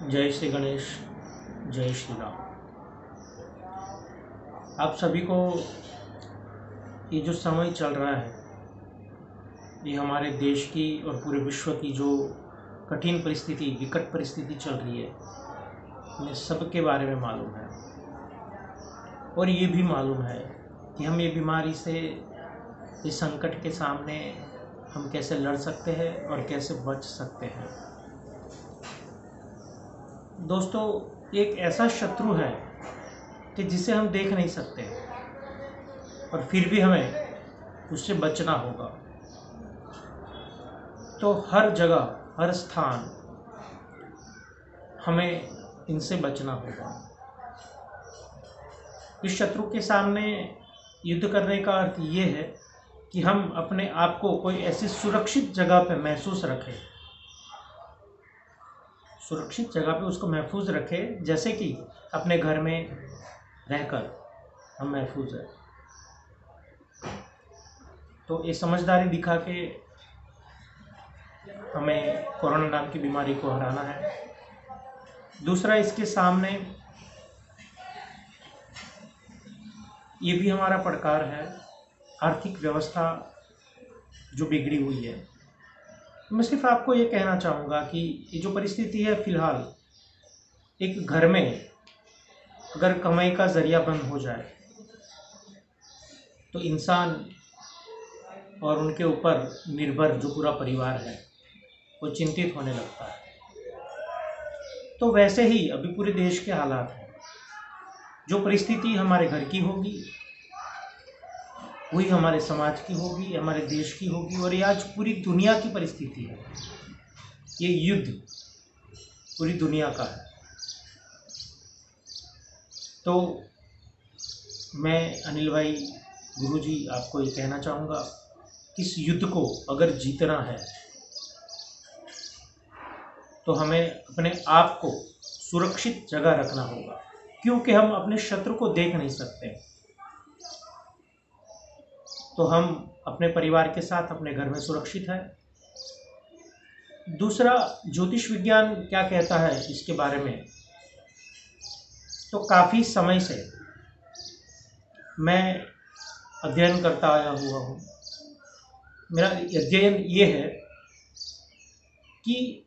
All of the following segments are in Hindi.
जय श्री गणेश, जय श्री राम। आप सभी को ये जो समय चल रहा है, ये हमारे देश की और पूरे विश्व की जो कठिन परिस्थिति, विकट परिस्थिति चल रही है, हमें सबके बारे में मालूम है। और ये भी मालूम है कि हम ये बीमारी से, इस संकट के सामने हम कैसे लड़ सकते हैं और कैसे बच सकते हैं। दोस्तों, एक ऐसा शत्रु है कि जिसे हम देख नहीं सकते और फिर भी हमें उससे बचना होगा। तो हर जगह, हर स्थान हमें इनसे बचना होगा। इस शत्रु के सामने युद्ध करने का अर्थ ये है कि हम अपने आप को कोई ऐसी सुरक्षित जगह पर महसूस रखें, सुरक्षित जगह पे उसको महफूज रखें, जैसे कि अपने घर में रहकर हम महफूज हैं। तो ये समझदारी दिखा के हमें कोरोना नाम की बीमारी को हराना है। दूसरा, इसके सामने ये भी हमारा पड़कार है, आर्थिक व्यवस्था जो बिगड़ी हुई है। मैं सिर्फ आपको ये कहना चाहूँगा कि ये जो परिस्थिति है फिलहाल, एक घर में अगर कमाई का जरिया बंद हो जाए तो इंसान और उनके ऊपर निर्भर जो पूरा परिवार है वो चिंतित होने लगता है। तो वैसे ही अभी पूरे देश के हालात हैं। जो परिस्थिति हमारे घर की होगी वही हमारे समाज की होगी, हमारे देश की होगी, और ये आज पूरी दुनिया की परिस्थिति है। ये युद्ध पूरी दुनिया का है। तो मैं अनिल भाई, गुरुजी, आपको ये कहना चाहूँगा कि इस युद्ध को अगर जीतना है तो हमें अपने आप को सुरक्षित जगह रखना होगा, क्योंकि हम अपने शत्रु को देख नहीं सकते। तो हम अपने परिवार के साथ अपने घर में सुरक्षित हैं। दूसरा, ज्योतिष विज्ञान क्या कहता है इसके बारे में, तो काफ़ी समय से मैं अध्ययन करता आया हुआ हूँ। मेरा अध्ययन ये है कि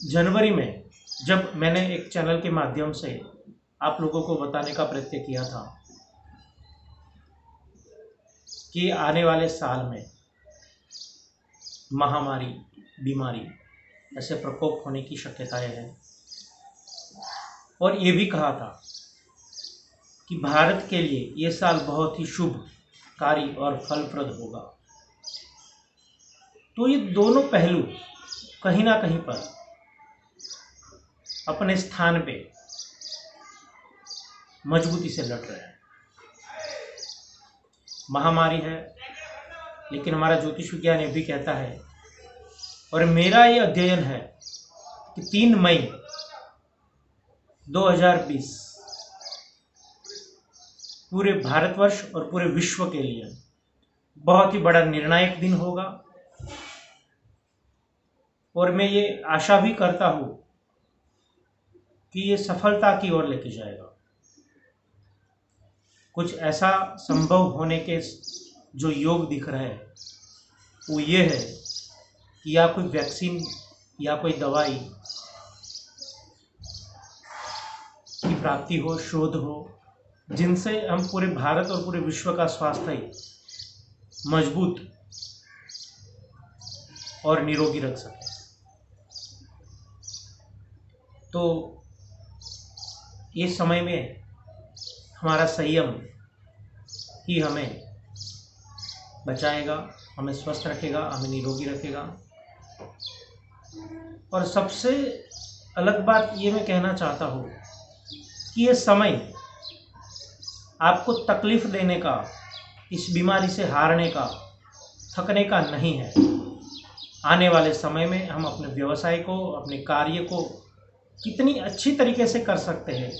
जनवरी में जब मैंने एक चैनल के माध्यम से आप लोगों को बताने का प्रयत्न किया था कि आने वाले साल में महामारी, बीमारी, ऐसे प्रकोप होने की शक्यताएं हैं, और ये भी कहा था कि भारत के लिए ये साल बहुत ही शुभकारी और फलप्रद होगा। तो ये दोनों पहलू कहीं ना कहीं पर अपने स्थान पे मजबूती से लड़ रहे हैं। महामारी है, लेकिन हमारा ज्योतिष विज्ञान ये भी कहता है, और मेरा ये अध्ययन है कि 3 मई 2020 पूरे भारतवर्ष और पूरे विश्व के लिए बहुत ही बड़ा निर्णायक दिन होगा। और मैं ये आशा भी करता हूँ कि ये सफलता की ओर लेके जाएगा। कुछ ऐसा संभव होने के जो योग दिख रहे हैं वो ये है कि या कोई वैक्सीन या कोई दवाई की प्राप्ति हो, शोध हो, जिनसे हम पूरे भारत और पूरे विश्व का स्वास्थ्य मजबूत और निरोगी रख सकें। तो इस समय में हमारा संयम ही हमें बचाएगा, हमें स्वस्थ रखेगा, हमें निरोगी रखेगा। और सबसे अलग बात ये मैं कहना चाहता हूँ कि ये समय आपको तकलीफ देने का, इस बीमारी से हारने का, थकने का नहीं है। आने वाले समय में हम अपने व्यवसाय को, अपने कार्य को कितनी अच्छी तरीके से कर सकते हैं,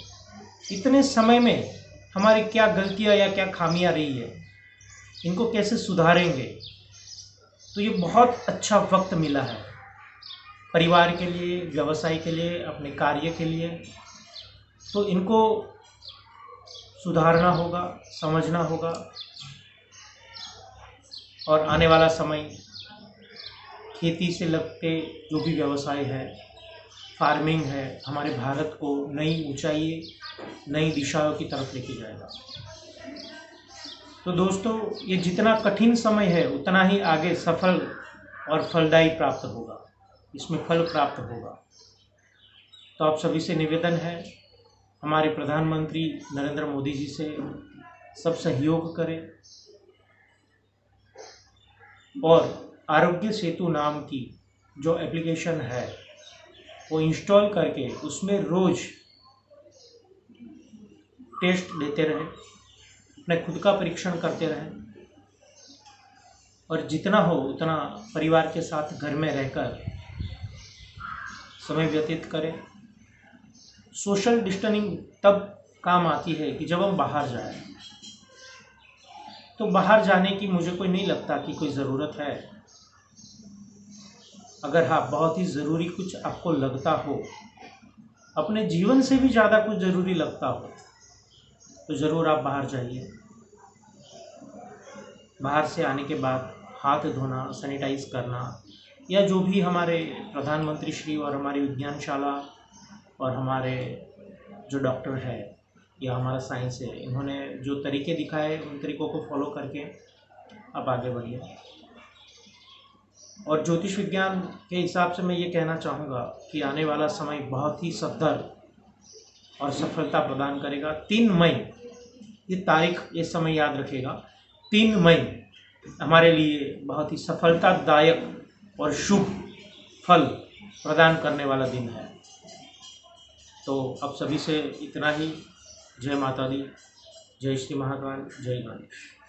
इतने समय में हमारी क्या गलतियां या क्या खामियां रही है, इनको कैसे सुधारेंगे। तो ये बहुत अच्छा वक्त मिला है। परिवार के लिए, व्यवसाय के लिए, अपने कार्य के लिए। तो इनको सुधारना होगा, समझना होगा और आने वाला समय खेती से लगते जो भी व्यवसाय है, फार्मिंग है, हमारे भारत को नई ऊंचाई, नई दिशाओं की तरफ लेके जाएगा। तो दोस्तों, ये जितना कठिन समय है उतना ही आगे सफल और फलदायी प्राप्त होगा, इसमें फल प्राप्त होगा। तो आप सभी से निवेदन है, हमारे प्रधानमंत्री नरेंद्र मोदी जी से सब सहयोग करें और आरोग्य सेतु नाम की जो एप्लीकेशन है वो इंस्टॉल करके उसमें रोज टेस्ट लेते रहें, अपने खुद का परीक्षण करते रहें और जितना हो उतना परिवार के साथ घर में रहकर समय व्यतीत करें। सोशल डिस्टेंसिंग तब काम आती है कि जब हम बाहर जाएं। तो बाहर जाने की मुझे कोई नहीं लगता कि कोई ज़रूरत है। अगर हाँ, बहुत ही ज़रूरी कुछ आपको लगता हो, अपने जीवन से भी ज़्यादा कुछ ज़रूरी लगता हो, तो ज़रूर आप बाहर जाइए। बाहर से आने के बाद हाथ धोना, सैनिटाइज करना, या जो भी हमारे प्रधानमंत्री श्री और हमारी विज्ञानशाला और हमारे जो डॉक्टर है या हमारा साइंस है, इन्होंने जो तरीके दिखाए उन तरीक़ों को फॉलो करके आप आगे बढ़िए। और ज्योतिष विज्ञान के हिसाब से मैं ये कहना चाहूँगा कि आने वाला समय बहुत ही सफल और सफलता प्रदान करेगा। 3 मई ये तारीख, ये समय याद रखेगा, 3 मई हमारे लिए बहुत ही सफलतादायक और शुभ फल प्रदान करने वाला दिन है। तो अब सभी से इतना ही। जय माता दी, जय श्री महाकाल, जय गणेश।